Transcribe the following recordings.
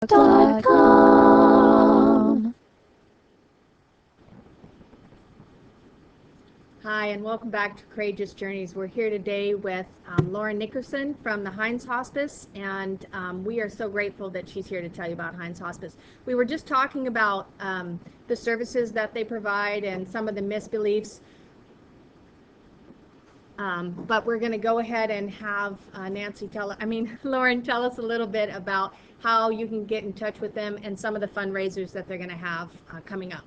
com. Hi, and welcome back to Courageous Journeys. We're here today with Lauren Nickerson from the Hines Hospice, and we are so grateful that she's here to tell you about Hines Hospice. We were just talking about the services that they provide and some of the misbeliefs, but we're going to go ahead and have Lauren tell us a little bit about how you can get in touch with them and some of the fundraisers that they're going to have coming up.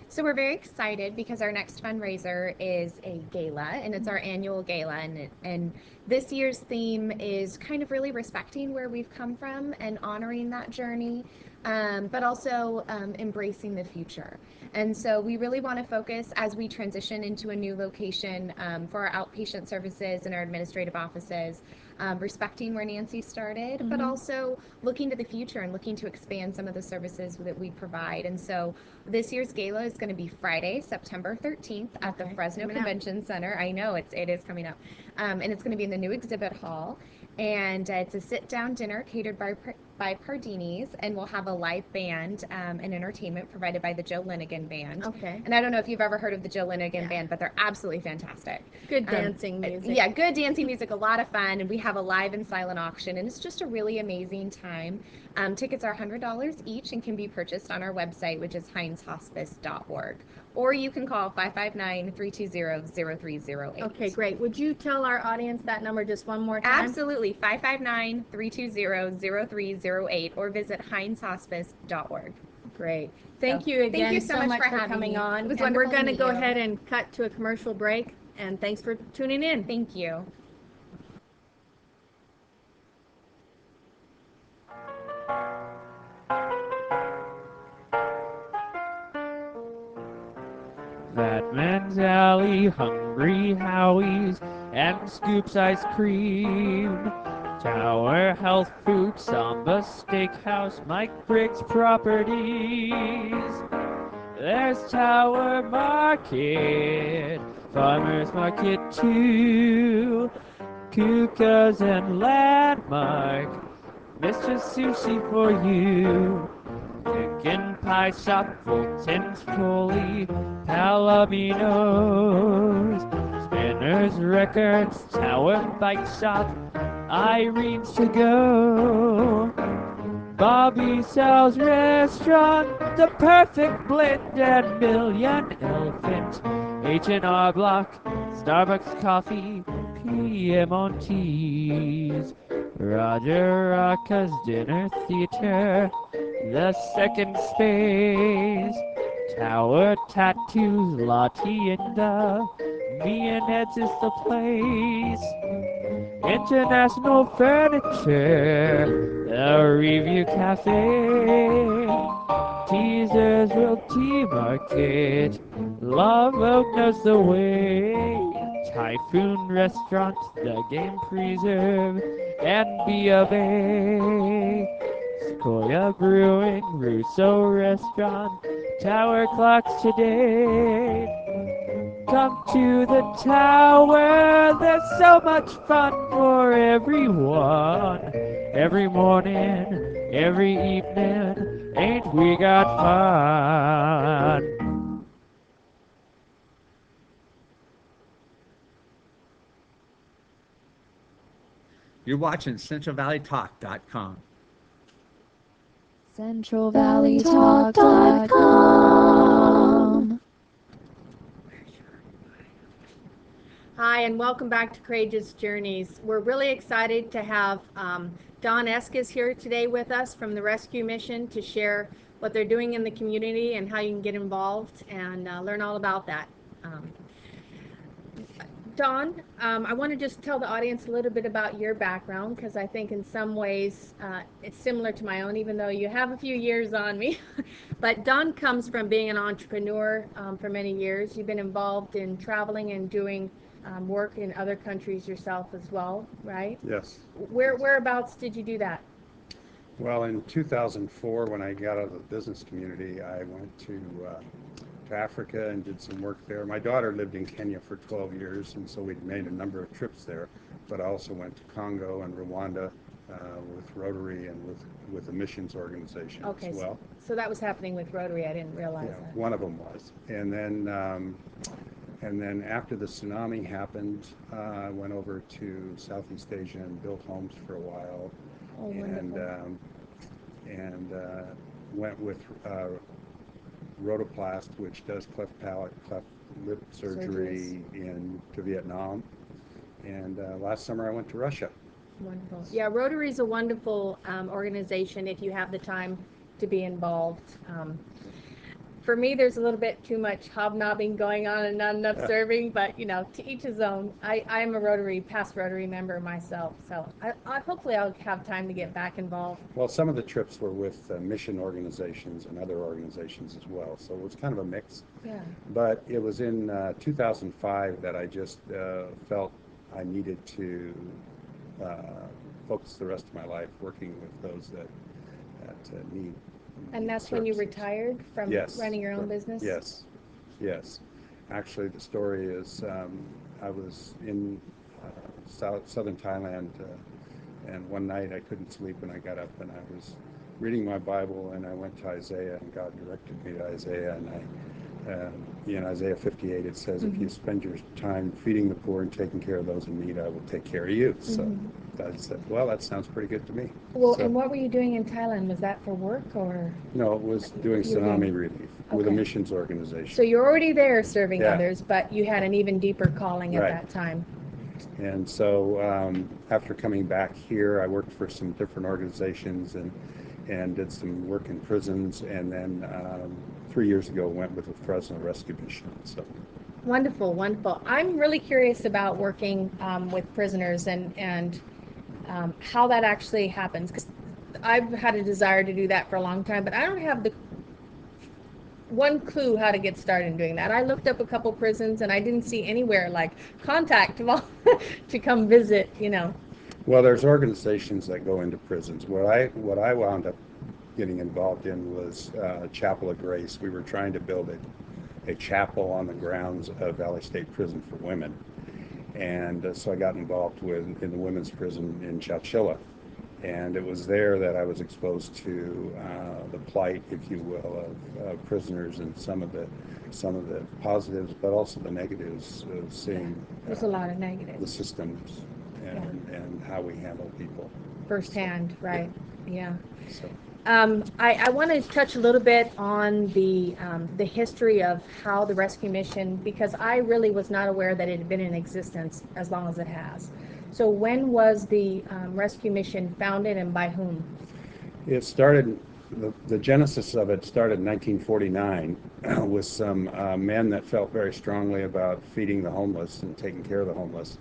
So we're very excited because our next fundraiser is a gala, and it's our annual gala, and this year's theme is kind of really respecting where we've come from and honoring that journey, but also embracing the future. And so we really want to focus as we transition into a new location for our outpatient services and our administrative offices, respecting where Nancy started, but also looking to the future and looking to expand some of the services that we provide. And so this year's gala is going to be Friday, September 13th at the Fresno Convention Center. I know it is coming up. And it's going to be in the new exhibit hall. And it's a sit-down dinner catered by Pardini's, and we'll have a live band and entertainment provided by the Joe Linnigan Band. Okay. And I don't know if you've ever heard of the Joe Linnigan Band, but they're absolutely fantastic. Good dancing music. Yeah, good dancing music, a lot of fun, and we have a live and silent auction, and it's just a really amazing time. Tickets are $100 each and can be purchased on our website, which is hineshospice.org. Or you can call 559-320-0308. Okay, great. Would you tell our audience that number just one more time? Absolutely, 559-320-0308, or visit hineshospice.org. Great. Thank you again Thank you so much for coming having me. on. It was and we're wonderful to going to meet go you. ahead and cut to a commercial break, and thanks for tuning in. Thank you. Batman's Alley, Hungry Howie's, and Scoops Ice Cream. Tower Health Food, Samba Steakhouse, Mike Briggs Properties. There's Tower Market, Farmers Market too. Kuka's and Landmark, Mr. Sushi for you. Chicken Pie Shop, Fulton's Foley, Palominos, Spinner's Records, Tower Bike Shop, Irene's To Go, Bobby Sal's Restaurant, The Perfect Blend, and Million Elephant, H&R Block, Starbucks Coffee, Piemonte's, Roger Rocca's Dinner Theater, The Second Space, Tower Tattoos, Lottie and the Me and Ed's is the place. International Furniture, The Review Cafe, Teasers Realty Market, Love Oak knows the way. Typhoon Restaurant, The Game Preserve, and Be a Bay. Sequoia Brewing, Russo Restaurant, Tower Clocks Today. Come to the tower, there's so much fun for everyone. Every morning, every evening, ain't we got fun? You're watching CentralValleyTalk.com. CentralValleyTalk.com. Hi, and welcome back to Courageous Journeys. We're really excited to have Don Eskes here today with us from the Rescue Mission to share what they're doing in the community and how you can get involved and learn all about that. Don, I want to just tell the audience a little bit about your background, because I think in some ways it's similar to my own, even though you have a few years on me. But Don comes from being an entrepreneur for many years. You've been involved in traveling and doing work in other countries yourself as well, right? Yes. Whereabouts did you do that? Well, in 2004, when I got out of the business community, I went to Africa and did some work there. My daughter lived in Kenya for 12 years, and so we'd made a number of trips there. But I also went to Congo and Rwanda with Rotary and with a missions organization Okay, as well. so that was happening with Rotary. I didn't realize Yeah, that. one of them was. And then after the tsunami happened, I went over to Southeast Asia and built homes for a while. Oh, and wonderful. Went with Rotoplast, which does cleft palate, cleft lip surgery to Vietnam. And last summer I went to Russia. Wonderful. Yeah, Rotary is a wonderful organization if you have the time to be involved. For me, there's a little bit too much hobnobbing going on and not enough serving, but you know, to each his own. I'm a past Rotary member myself, so hopefully I'll have time to get back involved. Well, some of the trips were with mission organizations and other organizations as well, so it was kind of a mix. Yeah. But it was in 2005 that I just felt I needed to focus the rest of my life working with those that need. And that's when you services. retired from running your own business? Yes. Actually, the story is I was in southern Thailand, and one night I couldn't sleep, and I got up and I was reading my Bible, and I went to Isaiah, and God directed me to Isaiah, and in Isaiah 58 it says, if you spend your time feeding the poor and taking care of those in need, I will take care of you. So I said, well, that sounds pretty good to me. Well, and what were you doing in Thailand? Was that for work or? No, it was doing tsunami relief with a missions organization. So you're already there serving others, but you had an even deeper calling at that time. And so after coming back here, I worked for some different organizations and did some work in prisons, and then 3 years ago went with the Fresno Rescue Mission. So. Wonderful, wonderful. I'm really curious about working with prisoners and how that actually happens, because I've had a desire to do that for a long time, but I don't have the one clue how to get started in doing that. I looked up a couple prisons and I didn't see anywhere like contact to come visit, you know. Well, there's organizations that go into prisons. What I wound up getting involved in was Chapel of Grace. We were trying to build a chapel on the grounds of Valley State Prison for women. And so I got involved in the women's prison in Chowchilla. And it was there that I was exposed to the plight, if you will, of prisoners, and some of the positives, but also the negatives of seeing there's a lot of negatives. The systems and how we handle people firsthand, right? Yeah. So. I want to touch a little bit on the history of how the rescue mission, because I really was not aware that it had been in existence as long as it has. So when was the rescue mission founded, and by whom? It started, the genesis of it started in 1949 with some men that felt very strongly about feeding the homeless and taking care of the homeless,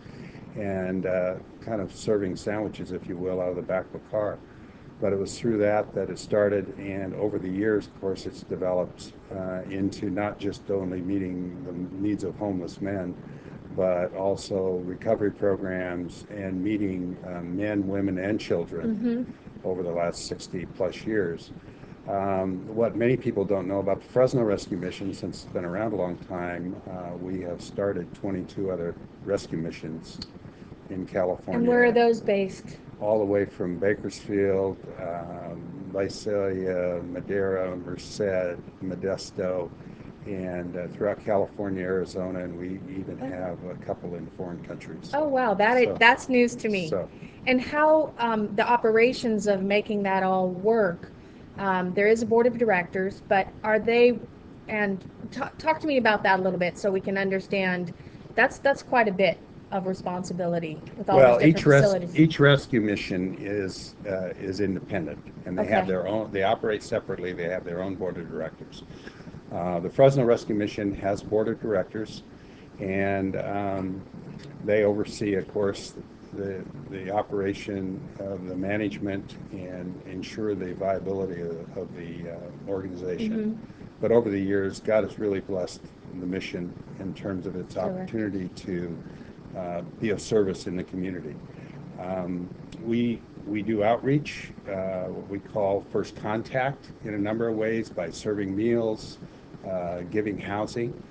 and kind of serving sandwiches, if you will, out of the back of a car. But it was through that it started, and over the years, of course, it's developed into not just only meeting the needs of homeless men, but also recovery programs and meeting men, women, and children over the last 60 plus years. What many people don't know about the Fresno Rescue Mission, since it's been around a long time, we have started 22 other rescue missions in California. And where are those based? All the way from Bakersfield, Visalia, Madera, Merced, Modesto, and throughout California, Arizona, and we even have a couple in foreign countries. Oh wow, that's news to me. And how the operations of making that all work? There is a board of directors, but are they? And talk to me about that a little bit so we can understand. That's quite a bit of responsibility with all those different facilities. Each rescue mission is independent, and they have their own. They operate separately. They have their own board of directors. The Fresno Rescue Mission has board of directors, and they oversee, of course, the operation of the management and ensure the viability of the organization. But over the years, God has really blessed the mission in terms of its opportunity to be of service in the community. We do outreach, what we call first contact, in a number of ways, by serving meals, giving housing.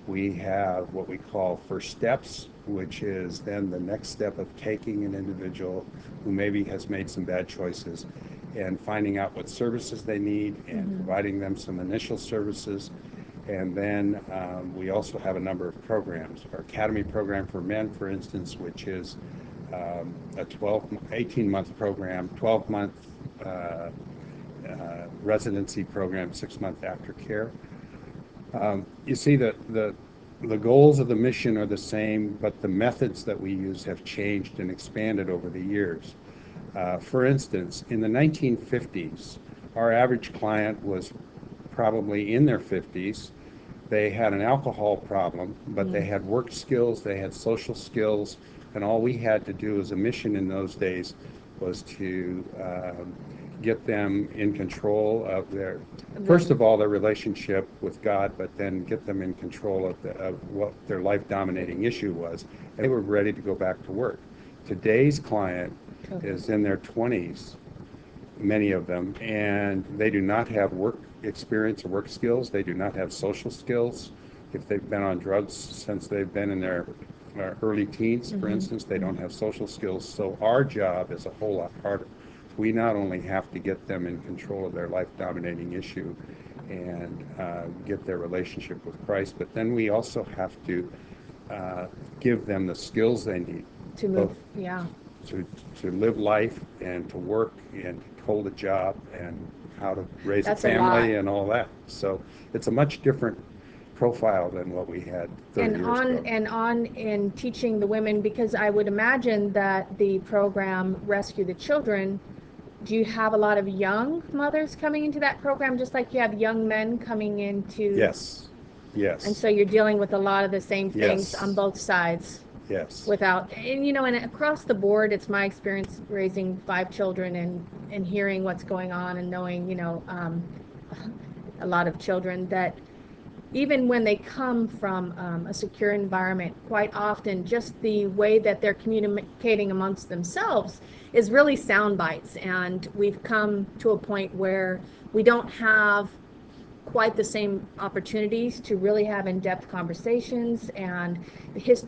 We have what we call first steps, which is then the next step of taking an individual who maybe has made some bad choices and finding out what services they need and providing them some initial services. And then we also have a number of programs. Our Academy program for men, for instance, which is a 18-month program, 12-month residency program, 6-month aftercare. You see that the goals of the mission are the same, but the methods that we use have changed and expanded over the years. For instance, in the 1950s, our average client was probably in their 50s. They had an alcohol problem, but they had work skills, they had social skills, and all we had to do as a mission in those days was to get them in control of their, first of all, their relationship with God, but then get them in control of what their life dominating issue was. And they were ready to go back to work. Today's client is in their 20s, many of them, and they do not have work experience or work skills. They do not have social skills. If they've been on drugs since they've been in their early teens, for instance, they don't have social skills. So our job is a whole lot harder. We not only have to get them in control of their life-dominating issue and get their relationship with Christ, but then we also have to give them the skills they need To move, yeah. to live life and to work and to hold a job and how to raise That's a a family lot. and all that. So it's a much different profile than what we had 30 years ago. And on in teaching the women, because I would imagine that the program Rescue the Children, do you have a lot of young mothers coming into that program, just like you have young men coming into? Yes, yes. And so you're dealing with a lot of the same things Yes. on both sides. Yes. Without, and you know, and across the board, it's my experience raising 5 children and hearing what's going on and knowing, you know, a lot of children that even when they come from a secure environment, quite often just the way that they're communicating amongst themselves is really sound bites. And we've come to a point where we don't have quite the same opportunities to really have in-depth conversations and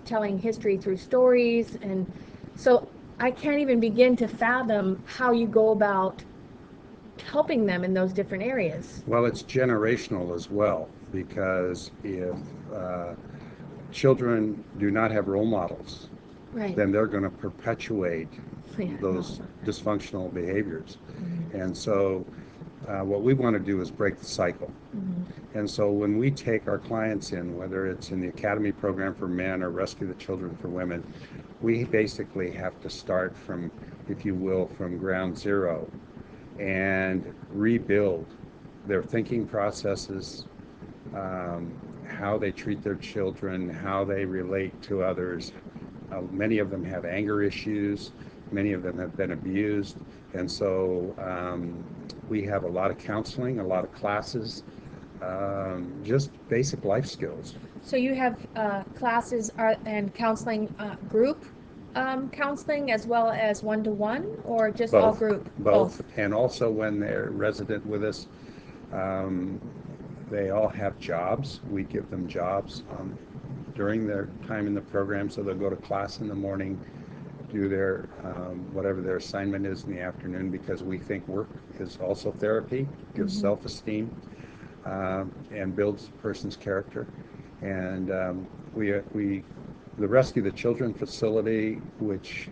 telling history through stories. And so I can't even begin to fathom how you go about helping them in those different areas. Well, it's generational as well, because if children do not have role models, Right. then they're going to perpetuate Yeah. those dysfunctional behaviors. And so what we want to do is break the cycle. And so when we take our clients in, whether it's in the Academy program for men or Rescue the Children for women, we basically have to start from, if you will, from ground zero and rebuild their thinking processes, how they treat their children, how they relate to others. Many of them have anger issues. Many of them have been abused. And so we have a lot of counseling, a lot of classes, just basic life skills. So you have classes and counseling, group counseling as well as one-to-one, or just all group? Both. And also when they're resident with us, they all have jobs. We give them jobs during their time in the program, so they'll go to class in the morning, do their whatever their assignment is in the afternoon, because we think work is also therapy, gives self-esteem, and builds a person's character. And the Rescue the Children facility, which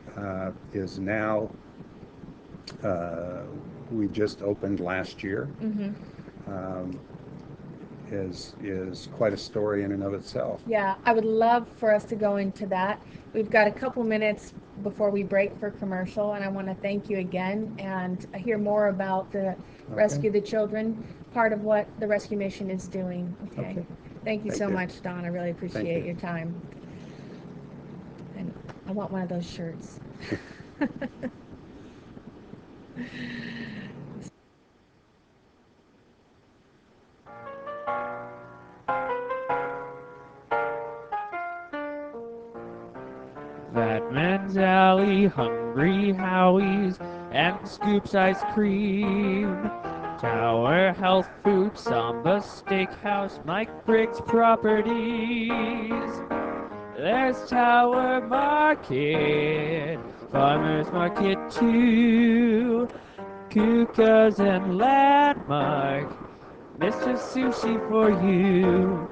is now, we just opened last year, is quite a story in and of itself. Yeah, I would love for us to go into that. We've got a couple minutes before we break for commercial, and I want to thank you again and hear more about the Rescue the Children, part of what the Rescue Mission is doing. Okay. Thank you so much, Don. I really appreciate your time. And I want one of those shirts. That man's alley, hungry Howies, and Scoops ice cream. Tower Health Food, Samba Steakhouse, Mike Briggs Properties. There's Tower Market, Farmers Market too, Kukas and Landmark, Mr. Sushi for you.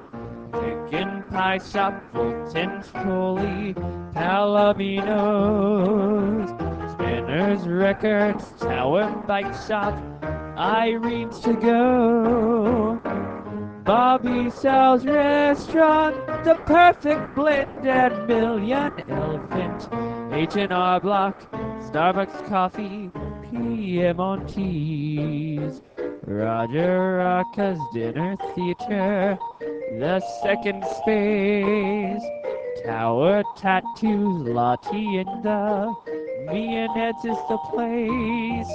Chicken Pie Shop, Fulton's Coley, Palominos, Spinner's Records, Tower Bike Shop, Irene's To Go, Bobby Sal's Restaurant, The Perfect Blend and Million Elephant, H&R Block, Starbucks Coffee, PM on Tees, Roger Rocca's Dinner Theater, The Second Space, Tower Tattoos, Lottie and the Me and Ed's is the place,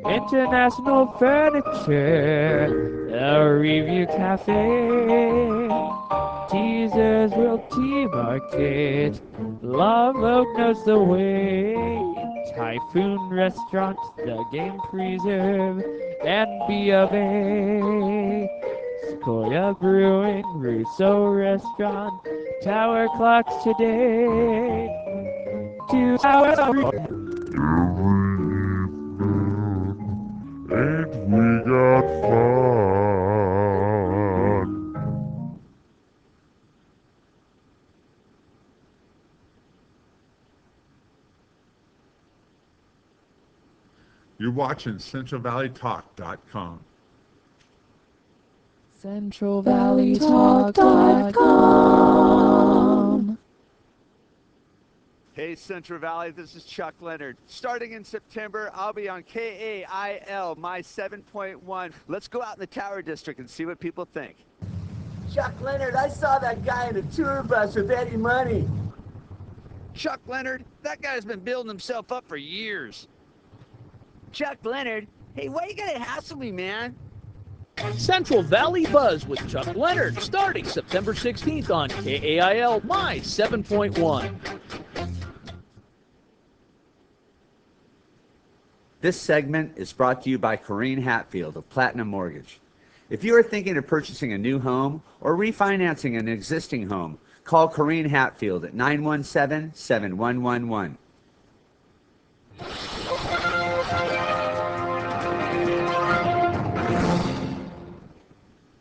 International Furniture, The Review Cafe, Teasers Realty Market, Love Oak knows the way, Typhoon Restaurant, The Game Preserve, and B of A, Sequoia Brewing, Russo Restaurant, Tower Clocks Today, 2 hours Ain't we got fun? You're watching CentralValleyTalk.com. CentralValleyTalk.com. Hey, Central Valley, this is Chuck Leonard. Starting in September, I'll be on KAIL, my 7.1. Let's go out in the Tower District and see what people think. Chuck Leonard, I saw that guy in a tour bus with Eddie Money. Chuck Leonard, that guy's been building himself up for years. Chuck Leonard, hey, why you gotta hassle me, man? Central Valley Buzz with Chuck Leonard, starting September 16th on KAIL, my 7.1. This segment is brought to you by Corrine Hatfield of Platinum Mortgage. If you are thinking of purchasing a new home or refinancing an existing home, call Corrine Hatfield at 917-7111.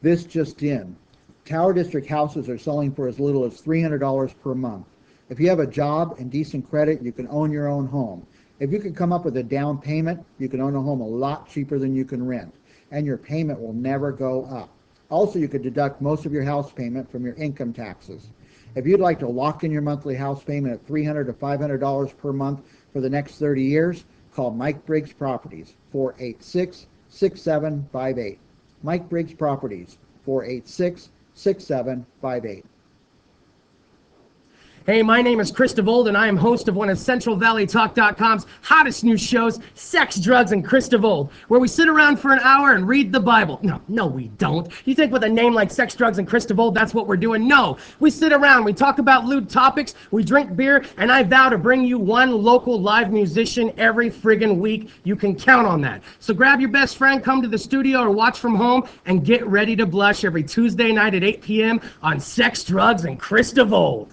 This just in. Tower District houses are selling for as little as $300 per month. If you have a job and decent credit, you can own your own home. If you can come up with a down payment, you can own a home a lot cheaper than you can rent, and your payment will never go up. Also, you could deduct most of your house payment from your income taxes. If you'd like to lock in your monthly house payment at $300 to $500 per month for the next 30 years, call Mike Briggs Properties, 486-6758. Mike Briggs Properties, 486-6758. Hey, my name is Chris DeVold, and I am host of one of CentralValleyTalk.com's hottest new shows, Sex, Drugs, and Chris DeVold, where we sit around for an hour and read the Bible. No, we don't. You think with a name like Sex, Drugs, and Chris DeVold, that's what we're doing? No. We sit around, we talk about lewd topics, we drink beer, and I vow to bring you one local live musician every friggin' week. You can count on that. So grab your best friend, come to the studio or watch from home, and get ready to blush every Tuesday night at 8 p.m. on Sex, Drugs, and Chris DeVold.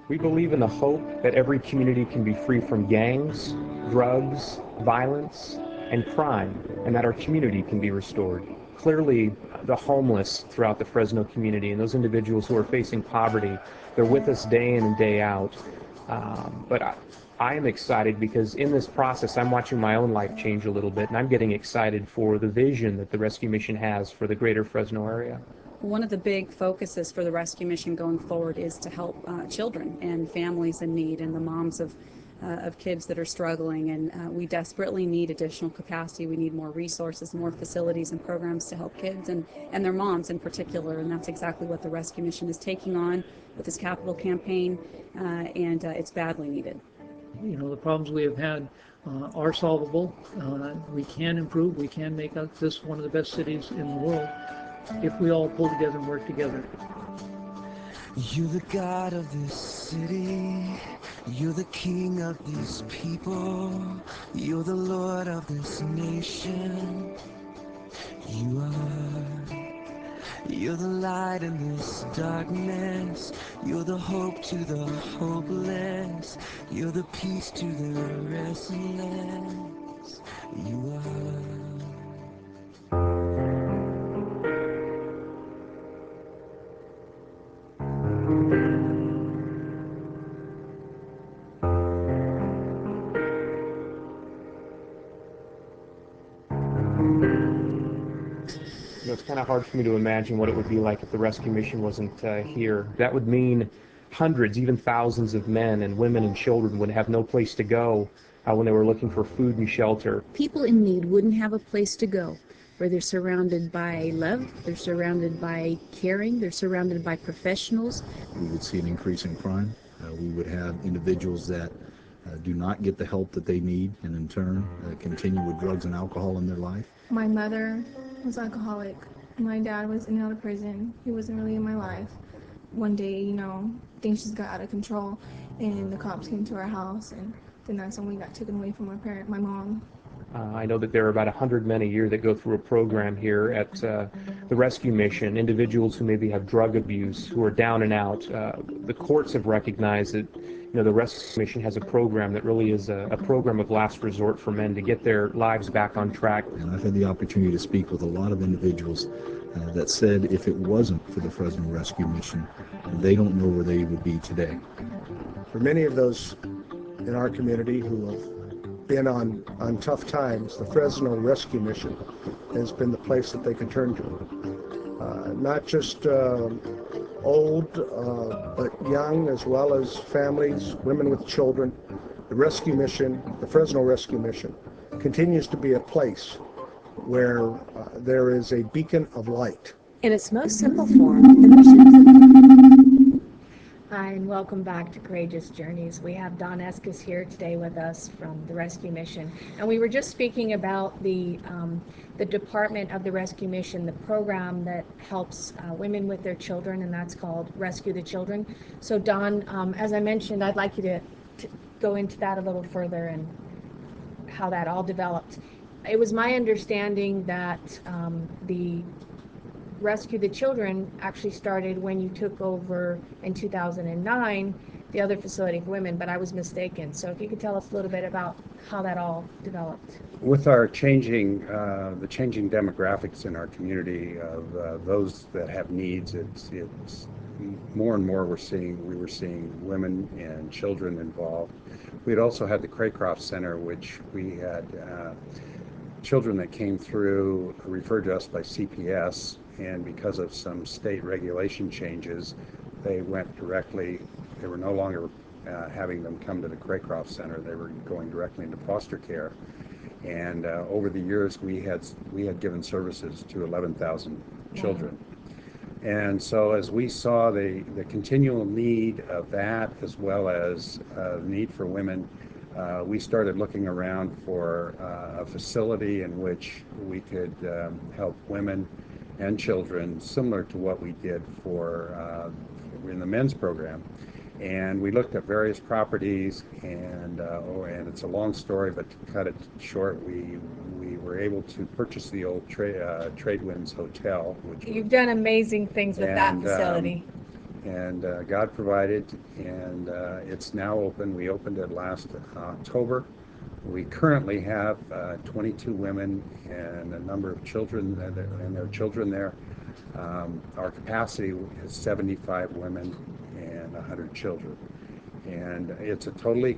We believe in the hope that every community can be free from gangs, drugs, violence, and crime, and that our community can be restored. Clearly, the homeless throughout the Fresno community and those individuals who are facing poverty, they're with us day in and day out. But I am excited because in this process, I'm watching my own life change a little bit, and I'm getting excited for the vision that the Rescue Mission has for the greater Fresno area. One of the big focuses for the Rescue Mission going forward is to help children and families in need and the moms of kids that are struggling, and we desperately need additional capacity. We need more resources, more facilities and programs to help kids and their moms in particular, and that's exactly what the Rescue Mission is taking on with this capital campaign, and it's badly needed. the problems we have had are solvable. We can improve. We can make this one of the best cities in the world if we all pull together and work together. You're the God of this city. You're the King of these people. You're the Lord of this nation. You are. You're the light in this darkness. You're the hope to the hopeless. You're the peace to the restless. You are. It's kind of hard for me to imagine what it would be like if the rescue mission wasn't here. That would mean hundreds, even thousands of men and women and children would have no place to go when they were looking for food and shelter. People in need wouldn't have a place to go, where they're surrounded by love, they're surrounded by caring, they're surrounded by professionals. We would see an increase in crime. We would have individuals that do not get the help that they need, and in turn continue with drugs and alcohol in their life. My mother was alcoholic. My dad was in and out of prison. He wasn't really in my life. One day, things just got out of control, and the cops came to our house, and then that's when we got taken away from my mom. I know that there are about 100 men a year that go through a program here at the Rescue Mission, individuals who maybe have drug abuse, who are down and out. The courts have recognized that the Rescue Mission has a program that really is a program of last resort for men to get their lives back on track. And I've had the opportunity to speak with a lot of individuals that said if it wasn't for the Fresno Rescue Mission, they don't know where they would be today. For many of those in our community who have been on tough times, the Fresno Rescue Mission has been the place that they can turn to. Not just old, but young, as well as families, women with children. The Rescue Mission, the Fresno Rescue Mission, continues to be a place where there is a beacon of light. In its most simple form, the mission. Hi, and welcome back to Courageous Journeys. We have Don Eskes here today with us from the Rescue Mission. And we were just speaking about the department of the Rescue Mission, the program that helps women with their children, and that's called Rescue the Children. So Don, as I mentioned, I'd like you to go into that a little further and how that all developed. It was my understanding that the Rescue the Children actually started when you took over in 2009 the other facility for women, but I was mistaken. So if you could tell us a little bit about how that all developed. With our the changing demographics in our community of those that have needs, it's more and more we were seeing women and children involved. We had also had the Craycroft Center, which we had children that came through referred to us by CPS, and because of some state regulation changes, they went directly. They were no longer having them come to the Craycroft Center. They were going directly into foster care. And over the years, we had given services to 11,000 children. And so as we saw the continual need of that, as well as the need for women, we started looking around for a facility in which we could help women and children, similar to what we did in the men's program. And we looked at various properties, and it's a long story, but to cut it short, we were able to purchase the old Tradewinds Hotel. You've done amazing things with that facility. And God provided, and it's now open. We opened it last October. We currently have 22 women and a number of children and their children there. Our capacity is 75 women and 100 children. And it's a totally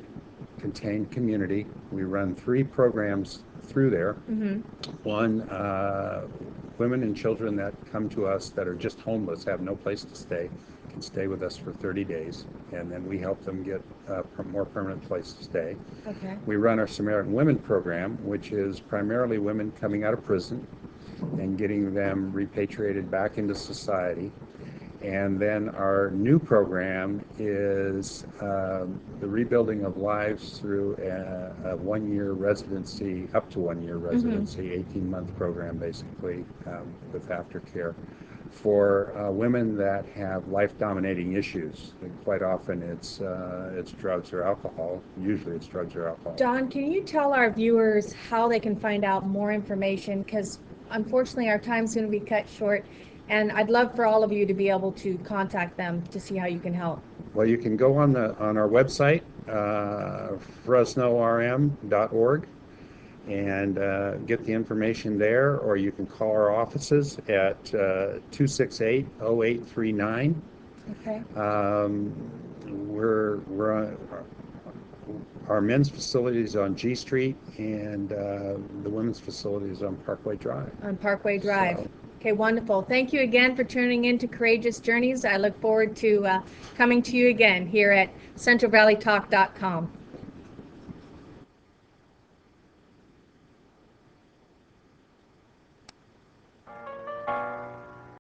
contained community. We run 3 programs through there. Mm-hmm. One, women and children that come to us that are just homeless, have no place to stay, can stay with us for 30 days, and then we help them get a more permanent place to stay. Okay. We run our Samaritan Women program, which is primarily women coming out of prison and getting them repatriated back into society. And then our new program is the rebuilding of lives through a one-year residency, up to one-year residency, 18-month program basically, with aftercare for women that have life-dominating issues. And quite often it's drugs or alcohol. Usually it's drugs or alcohol. Don, can you tell our viewers how they can find out more information? Because unfortunately our time's going to be cut short, and I'd love for all of you to be able to contact them to see how you can help. Well, you can go on our website, fresnorm.org, and get the information there, or you can call our offices at 268-0839. Okay. Our men's facility is on G Street, and the women's facility is on Parkway Drive. On Parkway Drive. So, Okay, wonderful. Thank you again for tuning in to Courageous Journeys. I look forward to coming to you again here at CentralValleyTalk.com.